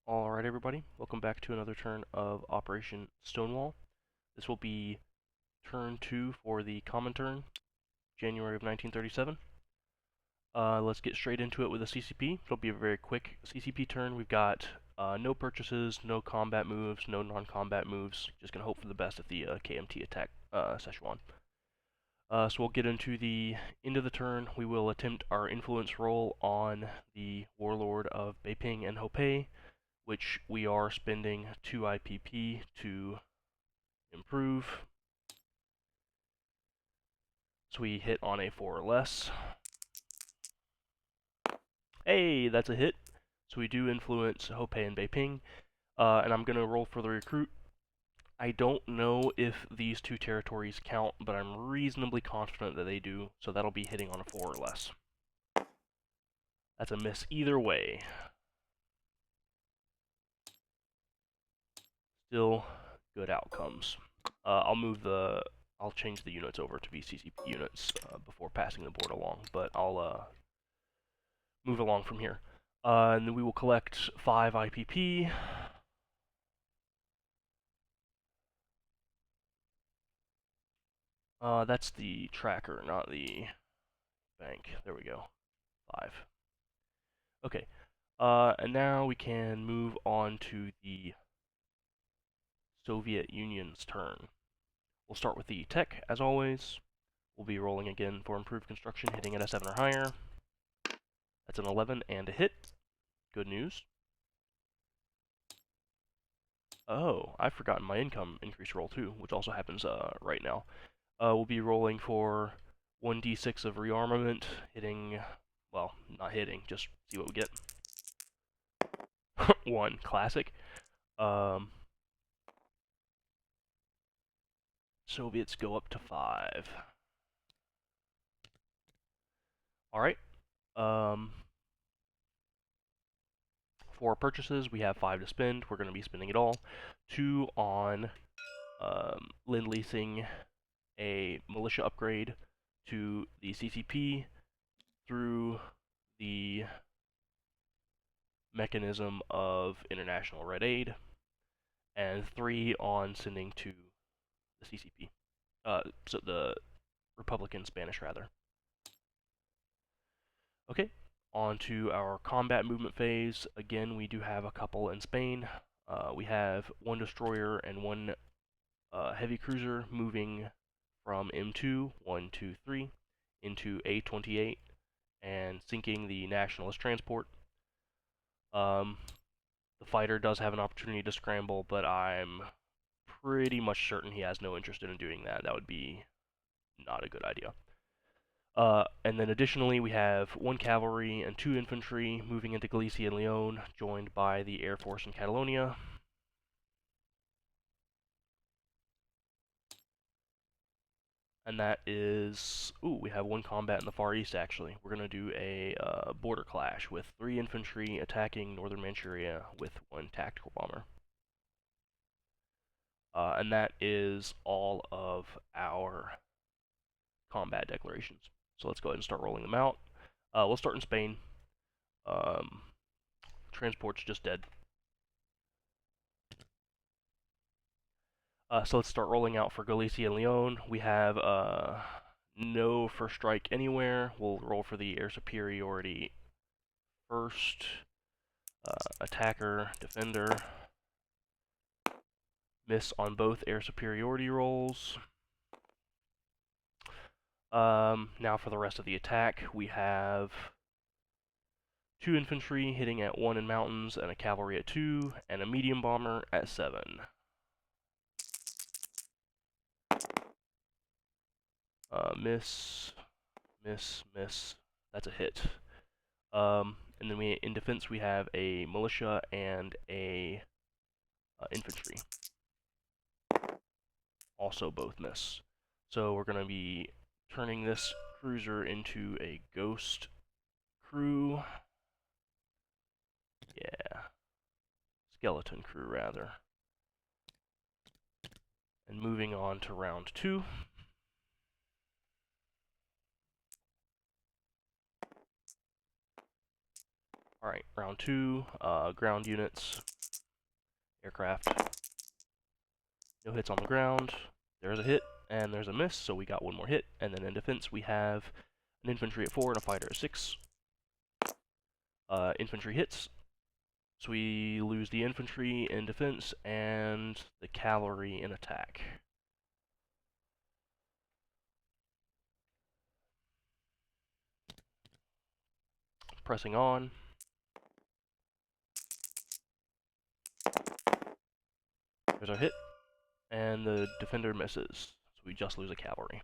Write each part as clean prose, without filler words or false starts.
Alright everybody, welcome back to another turn of Operation Stonewall. This will be turn 2 for the Comintern, January of 1937. Let's get straight into it with a CCP. It'll be a very quick CCP turn. We've got no purchases, no combat moves, no non-combat moves. Just gonna hope for the best if the KMT attack Szechuan. So we'll get into the end of the turn. We will attempt our influence roll on the warlord of Beiping and Hopei, which we are spending 2 IPP to improve. So we hit on a 4 or less. Hey, that's a hit. So we do influence Hopei and Beiping. And I'm going to roll for the recruit. I don't know if these two territories count, but I'm reasonably confident that they do, so that'll be hitting on a 4 or less. That's a miss either way. Still good outcomes. I'll change the units over to be CCP units before passing the board along, but I'll move along from here. And then we will collect 5 IPP. That's the tracker, not the bank. There we go. 5. Okay. And now we can move on to the Soviet Union's turn. We'll start with the tech, as always. We'll be rolling again for improved construction, hitting at a 7 or higher. That's an 11 and a hit. Good news. Oh, I've forgotten my income increase roll too, which also happens right now. We'll be rolling for 1d6 of rearmament, hitting, well, not hitting, just see what we get. 1, classic. Soviets go up to 5. Alright. For purchases, we have 5 to spend. We're going to be spending it all. 2 on lend-leasing a militia upgrade to the CCP through the mechanism of International Red Aid, and 3 on sending to the CCP. So the Republican Spanish, rather. Okay, on to our combat movement phase. Again, we do have a couple in Spain. We have 1 destroyer and 1 heavy cruiser moving from M2, 1, 2, 3, into A28 and sinking the nationalist transport. The fighter does have an opportunity to scramble, but I'm pretty much certain he has no interest in doing that. That would be not a good idea. And then additionally, we have 1 cavalry and 2 infantry moving into Galicia and Leon, joined by the Air Force in Catalonia. And that is... Ooh, we have 1 combat in the Far East, actually. We're going to do a border clash with 3 infantry attacking northern Manchuria with 1 tactical bomber. And that is all of our combat declarations. So let's go ahead and start rolling them out. We'll start in Spain. Transport's just dead. So let's start rolling out for Galicia and Leon. We have no first strike anywhere. We'll roll for the air superiority first. Attacker, defender. Miss on both air superiority rolls. Now for the rest of the attack, we have 2 infantry hitting at 1 in mountains, and a cavalry at 2, and a medium bomber at 7. Miss, miss, miss. That's a hit. And then in defense we have a militia and a infantry. Also both miss. So we're going to be turning this cruiser into a ghost crew. Yeah. Skeleton crew, rather. And moving on to round 2. Alright, round 2, ground units, aircraft. No hits on the ground. There's a hit, and there's a miss, so we got one more hit. And then in defense, we have an infantry at 4 and a fighter at 6. Infantry hits, so we lose the infantry in defense and the cavalry in attack. Pressing on. There's our hit, and the defender misses, so we just lose a cavalry.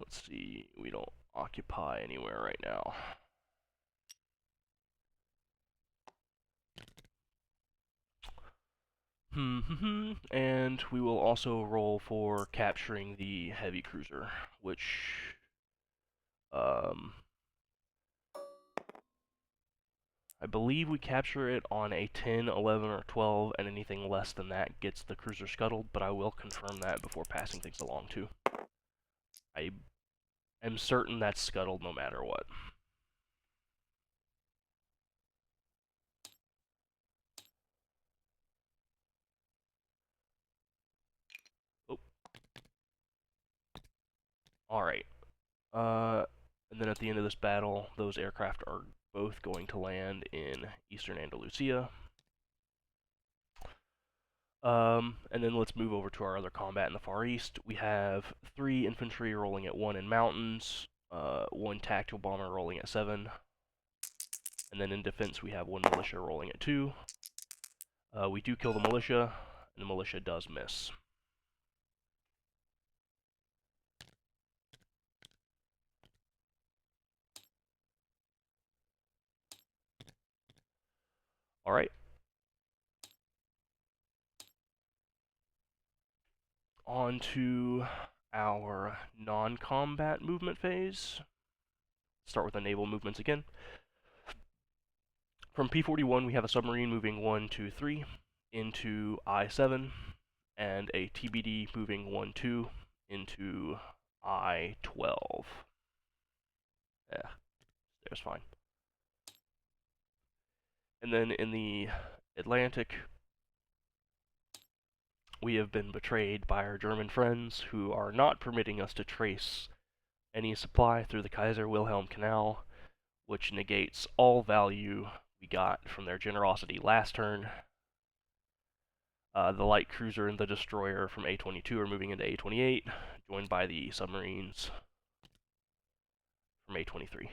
Let's see, we don't occupy anywhere right now. And we will also roll for capturing the heavy cruiser, which, I believe we capture it on a 10, 11, or 12, and anything less than that gets the cruiser scuttled, but I will confirm that before passing things along, too. I am certain that's scuttled no matter what. Oh. Alright. And then at the end of this battle, those aircraft are both going to land in eastern Andalusia. And then let's move over to our other combat in the Far East. We have 3 infantry rolling at 1 in mountains, 1 tactical bomber rolling at 7, and then in defense we have 1 militia rolling at 2. We do kill the militia, and the militia does miss. Alright. On to our non-combat movement phase. Start with the naval movements again. From P41, we have a submarine moving 1, 2, 3 into I-7, and a TBD moving 1, 2 into I-12. Yeah, there's fine. And then in the Atlantic, we have been betrayed by our German friends, who are not permitting us to trace any supply through the Kaiser Wilhelm Canal, which negates all value we got from their generosity last turn. The light cruiser and the destroyer from A-22 are moving into A-28, joined by the submarines from A-23.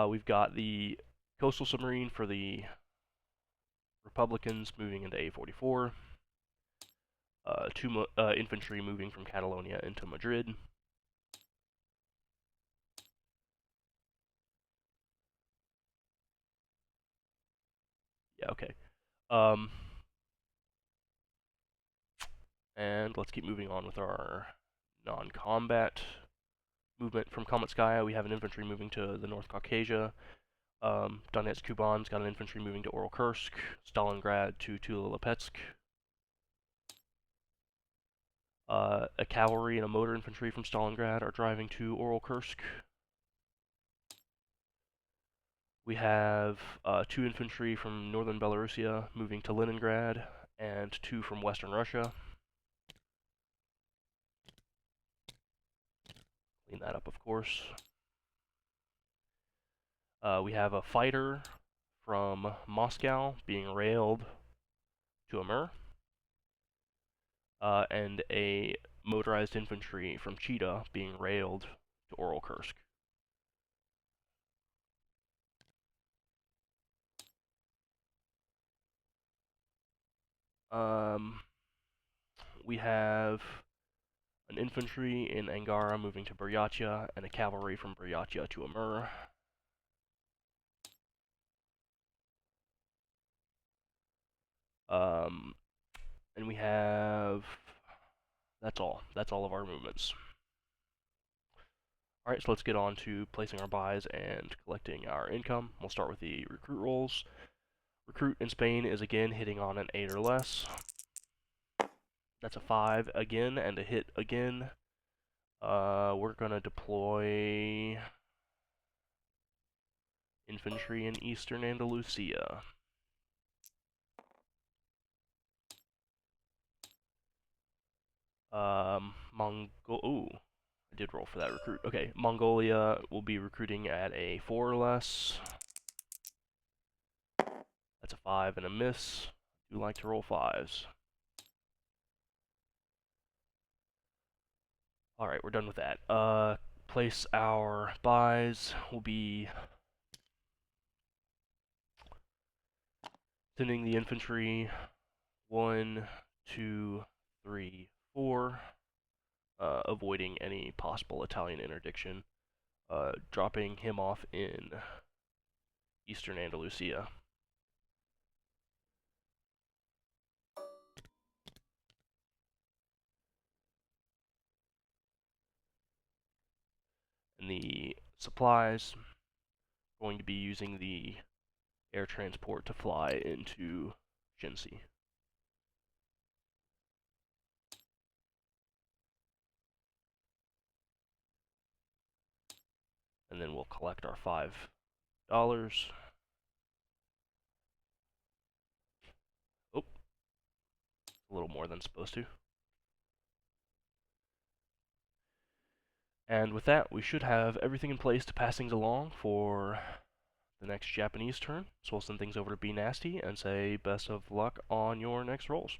We've got the coastal submarine for the Republicans moving into A-44. 2 infantry moving from Catalonia into Madrid. Yeah, okay. And let's keep moving on with our non-combat movement. From Kometskaya, we have an infantry moving to the North Caucasia. Donetsk Kuban's got an infantry moving to Oral-Kursk. Stalingrad to Tula-Lipetsk. A cavalry and a motor infantry from Stalingrad are driving to Oral-Kursk. We have 2 infantry from northern Belarusia moving to Leningrad, and 2 from western Russia. Clean that up, of course. We have a fighter from Moscow being railed to Amur, and a motorized infantry from Chita being railed to Oral-Kursk. We have an infantry in Angara moving to Buryatia, and a cavalry from Buryatia to Amur. And we have... That's all. That's all of our movements. Alright, so let's get on to placing our buys and collecting our income. We'll start with the recruit rolls. Recruit in Spain is again hitting on an 8 or less. That's a 5 again and a hit again. We're gonna deploy infantry in Eastern Andalusia. Ooh, I did roll for that recruit. Okay, Mongolia will be recruiting at a 4 or less. That's a 5 and a miss. I do like to roll 5s. Alright, we're done with that. Place our buys. We'll be sending the infantry 1, 2, 3, 4, avoiding any possible Italian interdiction, dropping him off in Eastern Andalusia. And the supplies, going to be using the air transport to fly into Shensi. And then we'll collect our $5. Oh, a little more than supposed to. And with that, we should have everything in place to pass things along for the next Japanese turn. So we'll send things over to Be Nasty and say best of luck on your next rolls.